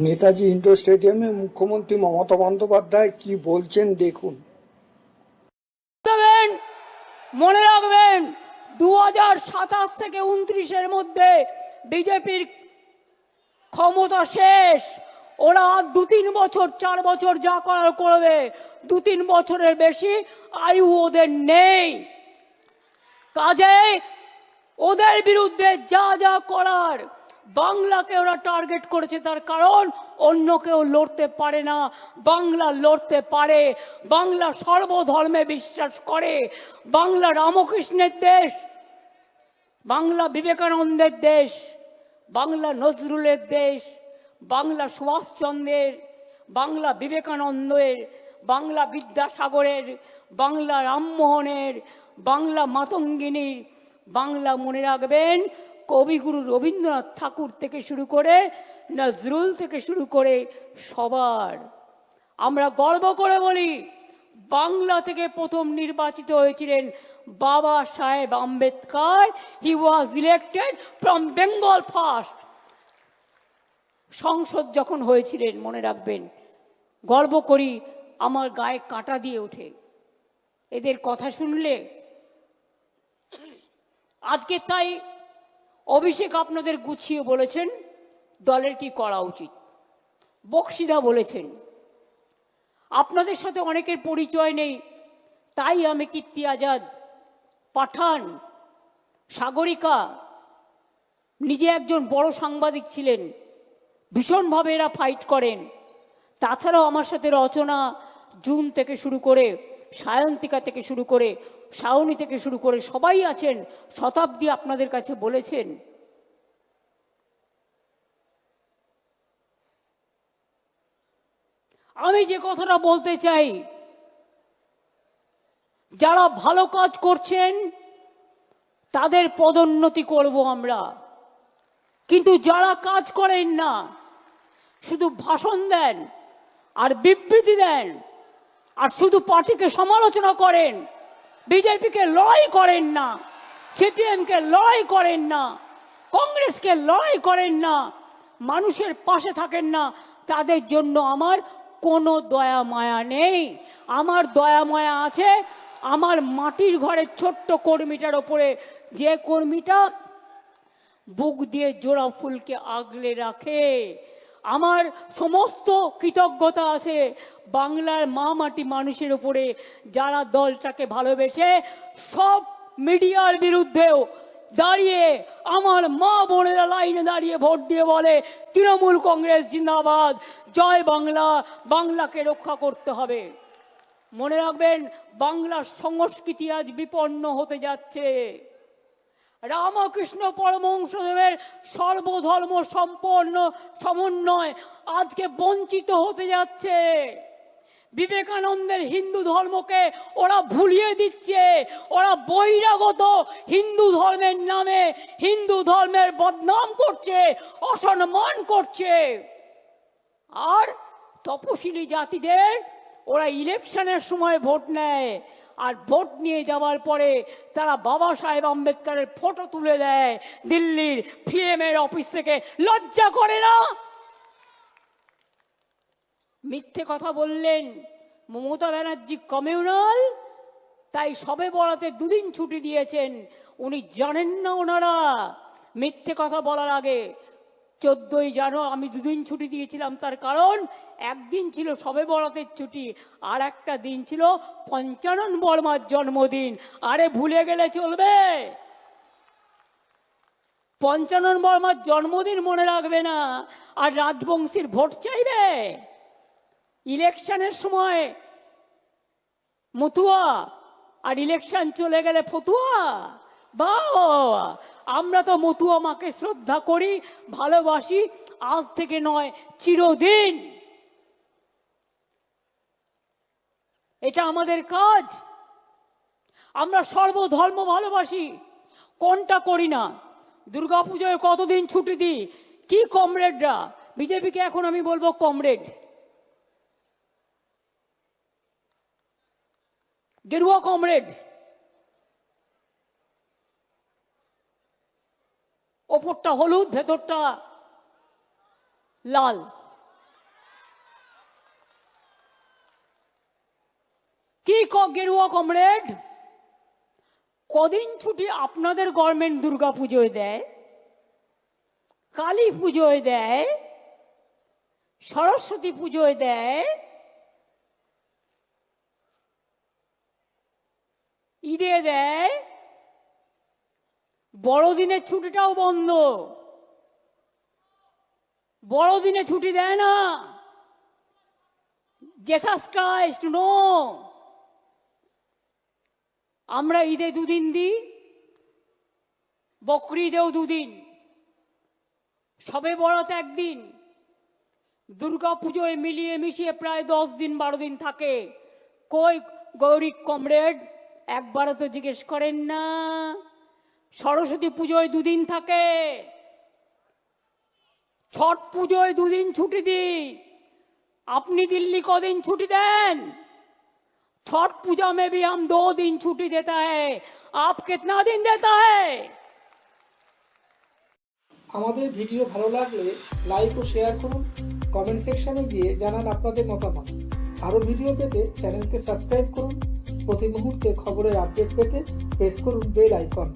Netaji indoor স্টেডিয়ামে মুখ্যমন্ত্রী মমতা বন্দ্যোপাধ্যায় কি বলছেন দেখুন। মনে রাখবেন 2027 থেকে 29-এর মধ্যে বিজেপির ক্ষমতা শেষ। ওরা 2-3 বছর 4 বছর যা করার করবে, 2-3 বছরের বেশি আয়ু ওদের নেই। কাজেই ওদের বিরুদ্ধে যা যা করার, বাংলাকে ওরা টার্গেট করেছে, তার কারণ অন্য কেউ লড়তে পারে না, বাংলা লড়তে পারে। বাংলা সর্বধর্মে বিশ্বাস করে, বাংলা রামকৃষ্ণের দেশ, বাংলা বিবেকানন্দের দেশ, বাংলা নজরুলের দেশ, বাংলা সুভাষচন্দ্রের, বাংলা বিবেকানন্দের, বাংলা বিদ্যাসাগরের, বাংলা রামমোহনের, বাংলা মাতঙ্গিনীর, বাংলা মনে রাখবেন কবিগুরু রবীন্দ্রনাথ ঠাকুর থেকে শুরু করে নজরুল থেকে শুরু করে সবার। আমরা গর্ব করে বলি বাংলা থেকে প্রথম নির্বাচিত হয়েছিলেন Baba Saheb Ambedkar. He was elected from Bengal first. সংসদ যখন হয়েছিলেন, মনে রাখবেন, গর্ব করি, আমার গায়ে কাঁটা দিয়ে ওঠে এদের কথা শুনলে। আজকে তাই অভিষেক আপনাদের গুছিয়ে বলেছেন দলের কি করা উচিত, বক্সিদা বলেছেন। আপনাদের সাথে অনেকের পরিচয় নেই, তাই আমি কীর্তি আজাদ, পাঠান, সাগরিকা, নিজে একজন বড় সাংবাদিক ছিলেন, ভীষণভাবে এরা ফাইট করেন। তাছাড়াও আমার সাথে রচনা, জুন থেকে শুরু করে, সায়ন্তিকা থেকে শুরু করে, শাওনি থেকে শুরু করে সবাই আছেন। শতাব্দী আপনাদের কাছে বলেছেন। আমি যে কথাটা বলতে চাই, যারা ভালো কাজ করছেন তাদের পদোন্নতি করব আমরা, কিন্তু যারা কাজ করেন না, শুধু ভাষণ দেন আর বিবৃতি দেন আর শুধু পার্টিকে সমালোচনা করেন, বিজেপিকে লড়াই করেন না, সিপিএমকে লড়াই করেন না, কংগ্রেসকে লড়াই করেন না, মানুষের পাশে থাকেন না, তাদের জন্য আমার কোনো দয়া মায়া নেই। আমার দয়া মায়া আছে আমার মাটির ঘরের ছোট্ট কর্মীটার ওপরে, যে কর্মীটা বুক দিয়ে জোড়া ফুলকে আগলে রাখে। আমার সমস্ত কৃতজ্ঞতা আছে বাংলার মা মাটি মানুষের উপরে, যারা দলটাকে ভালোবেসে সব মিডিয়ার বিরুদ্ধেও দাঁড়িয়ে, আমার মা বোনেরা লাইনে দাঁড়িয়ে ভোট দিয়ে বলে তৃণমূল কংগ্রেস জিন্দাবাদ, জয় বাংলা, বাংলাকে রক্ষা করতে হবে। মনে রাখবেন বাংলার সংস্কৃতি আজ বিপন্ন হতে যাচ্ছে। রামকৃষ্ণ পরমহংসদেবের সর্বধর্ম সম্পন্ন সমন্বয় আজকে বঞ্চিত হতে যাচ্ছে। বিবেকানন্দের হিন্দু ধর্মকে ওরা ভুলিয়ে দিচ্ছে। ওরা বহিরাগত হিন্দু ধর্মের নামে হিন্দু ধর্মের বদনাম করছে, অসম্মান করছে। আর তপশিলি জাতিদের ওরা ইলেকশনের সময় ভোট নেয়, আর ভোট নিয়ে যাওয়ার পরে তারা বাবা সাহেব আম্বেদকরের ফটো তুলে দেয় দিল্লির পিএমের অফিস থেকে। লজ্জা করে না? মিথ্যে কথা বললেন মমতা ব্যানার্জি কমিউনাল, তাই সবে বরাতে 2 দিন ছুটি দিয়েছেন। উনি জানেন না ওনারা মিথ্যে কথা বলার আগে 14ই জানুয়ারি আমি 2 দিন ছুটি দিয়েছিলাম, তার কারণ একদিন ছিল সবে বরাতের ছুটি, আর একটা দিন ছিল পঞ্চানন বর্মার জন্মদিন। আরে ভুলে গেলে চলবে? পঞ্চানন বর্মার জন্মদিন মনে রাখবে না আর রাজবংশীর ভোট চাইবে? ইলেকশনের সময় মতুয়া আর ইলেকশন চলে গেলে ফতুয়া। বাবা, আমরা তো মতুয়া মাকে শ্রদ্ধা করি, ভালোবাসি, আজ থেকে নয় চিরদিন। এটা আমাদের কাজ। আমরা সর্বধর্ম ভালোবাসি, কোনটা করি না? দুর্গাপুজোয় কতদিন ছুটি দিই? কি কমরেডরা, বিজেপিকে এখন আমি বলবো কমরেড, গেরুয়া কমরেড। ওপরটা হলুদ, ভেতরটা লাল। গেরুয়া কমরেড, কদিন ছুটি আপনাদের গভর্নমেন্ট দুর্গা পুজোয় দেয়, কালী পুজোয় দেয়, সরস্বতী পুজোয় দেয়, ঈদে দেয়, বড়দিনের ছুটিটাও বন্ধ। বড়দিনে ছুটি দেয় না। Jesus Christ no. আমরা ঈদে 2 দিন দিই, বকরিদেও 2 দিন, সবে বরাত 1 দিন, দুর্গা পুজোয় মিলিয়ে মিশিয়ে প্রায় 10 দিন 12 দিন থাকে। কই গৌরী কমরেড, একবারও তো জিজ্ঞেস করেন না। সরস্বতী পুজোয় 2 দিন থাকে, ছট পুজোয় 2 দিন ছুটি দিই। আপনি दिल्ली कदिन छुट्टी दें? छठ पूजा में भी हम 2 दिन छुट्टी देता है। आप कितना दिन देता है? আমাদের ভিডিও ভালো লাগলে লাইক ও শেয়ার করুন, কমেন্ট সেকশনে গিয়ে জানান আপনাদের মতামত। আরও ভিডিও পেতে চ্যানেলকে সাবস্ক্রাইব করুন। প্রতি মুহূর্তে খবরের আপডেট পেতে প্রেস করুন বেল আইকন।